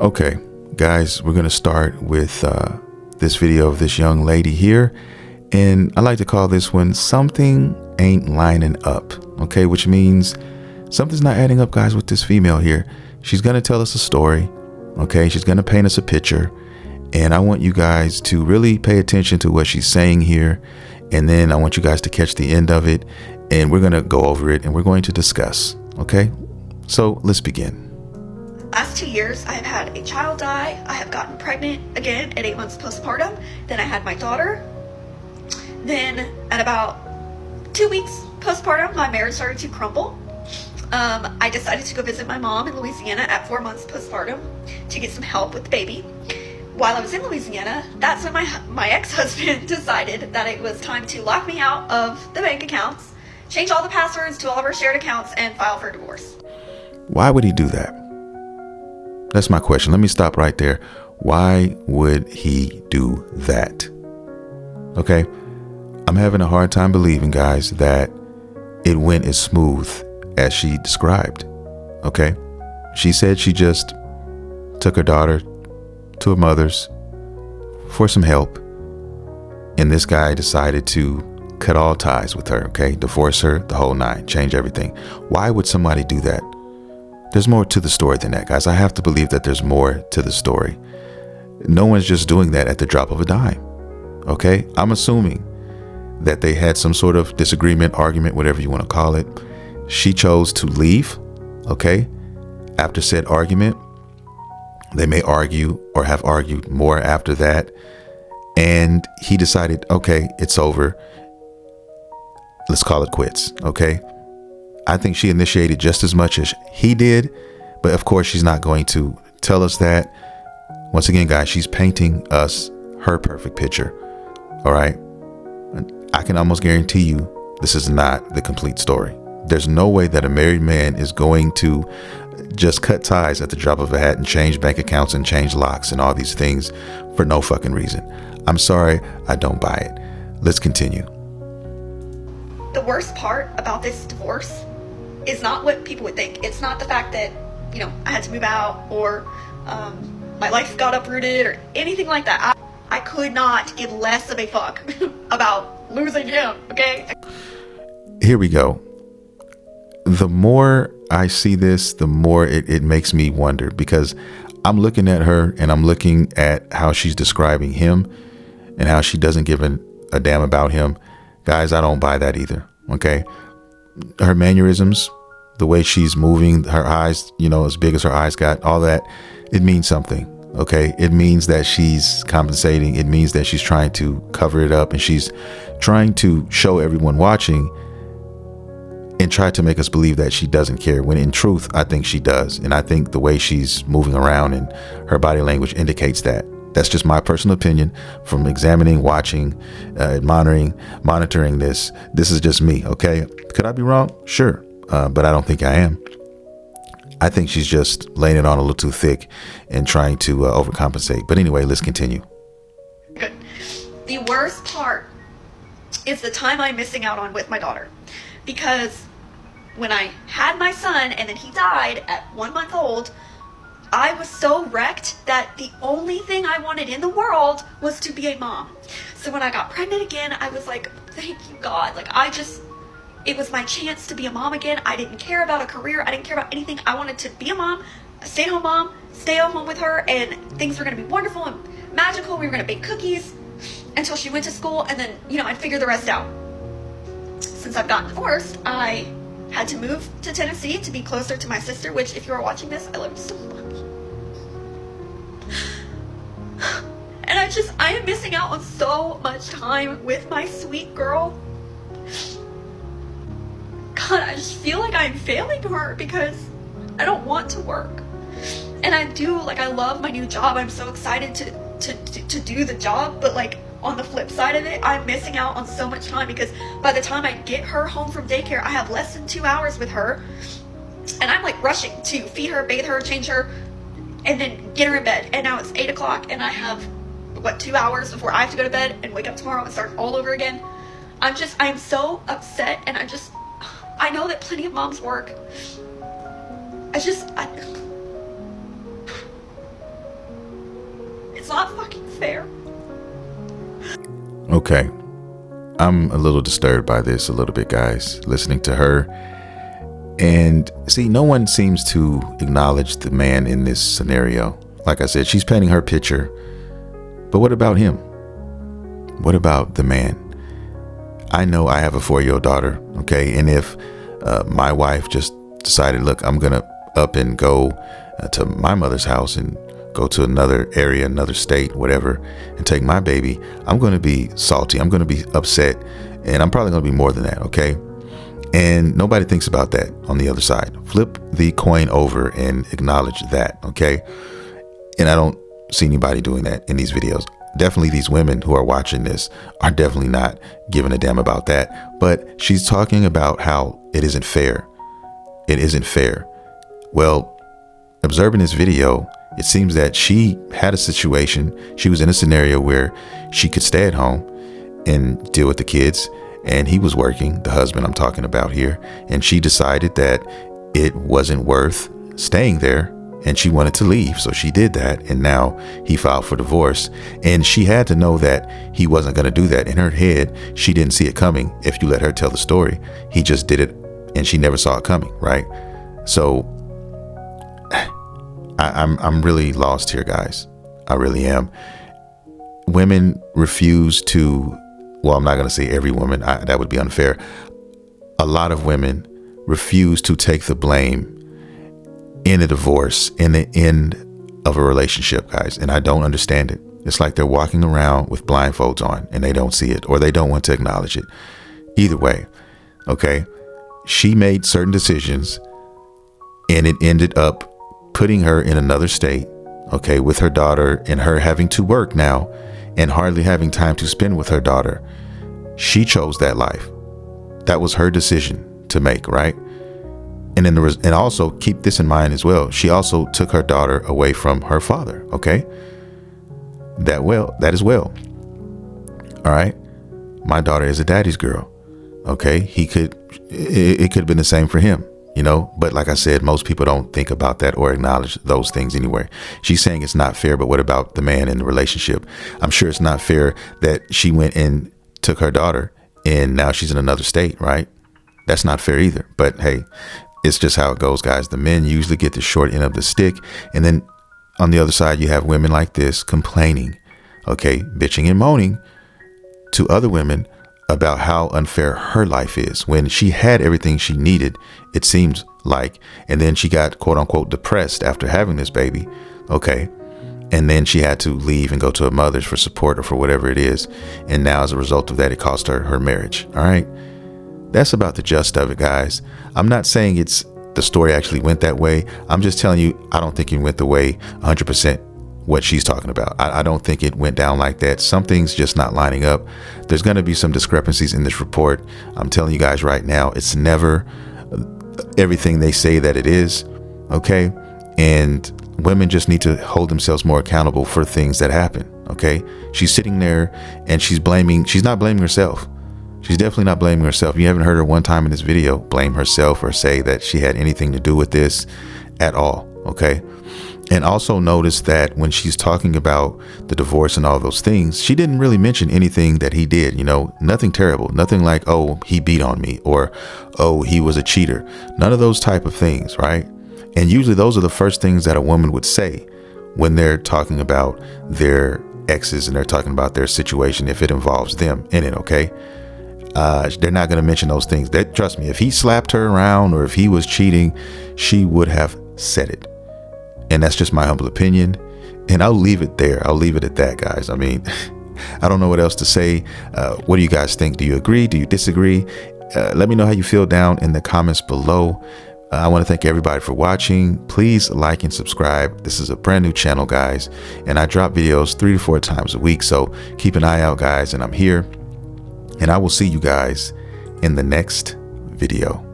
Okay, guys, we're going to start with this video of this young lady here. And I like to call this one Something Ain't Lining Up. Okay, which means something's not adding up, guys, with this female here. She's going to tell us a story. Okay, she's going to paint us a picture. And I want you guys to really pay attention to what she's saying here. And then I want you guys to catch the end of it. And we're going to go over it and we're going to discuss. Okay, so let's begin. Last 2 years, I have had a child die. I have gotten pregnant again at 8 months postpartum. Then I had my daughter. Then at about 2 weeks postpartum, my marriage started to crumble. I decided to go visit my mom in Louisiana at 4 months postpartum to get some help with the baby. While I was in Louisiana, that's when my ex-husband decided that it was time to lock me out of the bank accounts, change all the passwords to all of our shared accounts, and file for divorce. Why would he do that? That's my question. Let me stop right there. Why would he do that? Okay. I'm having a hard time believing, guys, that it went as smooth as she described. Okay. She said she just took her daughter to her mother's for some help. And this guy decided to cut all ties with her. Okay. Divorce her, the whole nine, change everything. Why would somebody do that? There's more to the story than that, guys. I have to believe that there's more to the story. No one's just doing that at the drop of a dime. Okay. I'm assuming that they had some sort of disagreement, argument, whatever you want to call it. She chose to leave. Okay. After said argument, they may argue or have argued more after that. And he decided, okay, it's over. Let's call it quits. Okay. I think she initiated just as much as he did, but of course she's not going to tell us that. Once again, guys, she's painting us her perfect picture. All right. I can almost guarantee you this is not the complete story. There's no way that a married man is going to just cut ties at the drop of a hat and change bank accounts and change locks and all these things for no fucking reason. I'm sorry, I don't buy it. Let's continue. The worst part about this divorce is not what people would think. It's not the fact that, I had to move out or my life got uprooted or anything like that. I could not give less of a fuck about losing him, okay? Here we go. The more I see this, the more it makes me wonder, because I'm looking at her and I'm looking at how she's describing him and how she doesn't give a damn about him. Guys, I don't buy that either. Okay. Her mannerisms, the way she's moving, her eyes, as big as her eyes got, all that, it means something. Okay. It means that she's compensating. It means that she's trying to cover it up and she's trying to show everyone watching and try to make us believe that she doesn't care, when in truth, I think she does. And I think the way she's moving around and her body language indicates that. That's just my personal opinion from examining, watching, monitoring this. This is just me. Okay. Could I be wrong? Sure. But I don't think I am. I think she's just laying it on a little too thick and trying to overcompensate. But anyway, let's continue. Good. The worst part is the time I'm missing out on with my daughter, because when I had my son and then he died at 1 month old, I was so wrecked that the only thing I wanted in the world was to be a mom. So when I got pregnant again, I was like, thank you, God. It was my chance to be a mom again. I didn't care about a career. I didn't care about anything. I wanted to be a mom, a stay-at-home mom, stay at home with her, and things were going to be wonderful and magical. We were going to bake cookies until she went to school, and then, I'd figure the rest out. Since I've gotten divorced, I had to move to Tennessee to be closer to my sister, which, if you are watching this, I love you so much. And I am missing out on so much time with my sweet girl. God, I just feel like I'm failing her because I don't want to work. And I love my new job. I'm so excited to do the job, but on the flip side of it, I'm missing out on so much time because by the time I get her home from daycare, I have less than 2 hours with her. And I'm rushing to feed her, bathe her, change her, and then get her in bed. And now it's 8 o'clock and I have, 2 hours before I have to go to bed and wake up tomorrow and start all over again. I'm so upset, and I know that plenty of moms work. not fucking fair. Okay. I'm a little disturbed by this a little bit, guys, listening to her. And see, no one seems to acknowledge the man in this scenario. Like I said, she's painting her picture. But what about him? What about the man? I know I have a 4-year-old daughter, okay? And if my wife just decided, look, I'm going to up and go to my mother's house and go to another area, another state, whatever, and take my baby, I'm going to be salty. I'm going to be upset. And I'm probably going to be more than that, okay? And nobody thinks about that on the other side. Flip the coin over and acknowledge that, okay? And I don't see anybody doing that in these videos. Definitely these women who are watching this are definitely not giving a damn about that. But she's talking about how it isn't fair. It isn't fair. Well, observing this video, it seems that she had a situation. She was in a scenario where she could stay at home and deal with the kids. And he was working, the husband I'm talking about here. And she decided that it wasn't worth staying there. And she wanted to leave. So she did that. And now he filed for divorce. And she had to know that he wasn't going to do that. In her head, she didn't see it coming. If you let her tell the story, he just did it and she never saw it coming. Right. So I'm really lost here, guys. I really am. Women refuse to, well, I'm not going to say every woman, that would be unfair. A lot of women refuse to take the blame in a divorce, in the end of a relationship, guys. And I don't understand it. It's like they're walking around with blindfolds on and they don't see it, or they don't want to acknowledge it. Either way, okay, she made certain decisions and it ended up putting her in another state, okay, with her daughter, and her having to work now and hardly having time to spend with her daughter. She chose that life. That was her decision to make, right? And then and also keep this in mind as well. She also took her daughter away from her father, okay? That is well. All right. My daughter is a daddy's girl. Okay. It could have been the same for him, you know, but like I said, most people don't think about that or acknowledge those things anyway. She's saying it's not fair, but what about the man in the relationship? I'm sure it's not fair that she went and took her daughter and now she's in another state, right? That's not fair either. But hey, it's just how it goes, guys. The men usually get the short end of the stick. And then on the other side, you have women like this complaining, okay, bitching and moaning to other women about how unfair her life is when she had everything she needed, it seems like. And then she got, quote unquote, depressed after having this baby. Okay. And then she had to leave and go to her mother's for support or for whatever it is. And now as a result of that, it cost her her marriage. All right. That's about the gist of it, guys. I'm not saying the story actually went that way. I'm just telling you, I don't think it went the way 100% what she's talking about. I don't think it went down like that. Something's just not lining up. There's going to be some discrepancies in this report. I'm telling you guys right now, it's never everything they say that it is. Okay. And women just need to hold themselves more accountable for things that happen. Okay. She's sitting there and she's not blaming herself. She's definitely not blaming herself. You haven't heard her one time in this video blame herself or say that she had anything to do with this at all. Okay. And also notice that when she's talking about the divorce and all those things, she didn't really mention anything that he did, you know, nothing terrible, nothing like, oh, he beat on me, or, oh, he was a cheater. None of those type of things. Right. And usually those are the first things that a woman would say when they're talking about their exes and they're talking about their situation, if it involves them in it. Okay. They're not going to mention those things. That, trust me, if he slapped her around or if he was cheating, she would have said it. And that's just my humble opinion. And I'll leave it there. I'll leave it at that, guys. I mean, I don't know what else to say. What do you guys think? Do you agree? Do you disagree? Let me know how you feel down in the comments below. I want to thank everybody for watching. Please like and subscribe. This is a brand new channel, guys. And I drop videos 3 to 4 times a week. So keep an eye out, guys. And I'm here. And I will see you guys in the next video.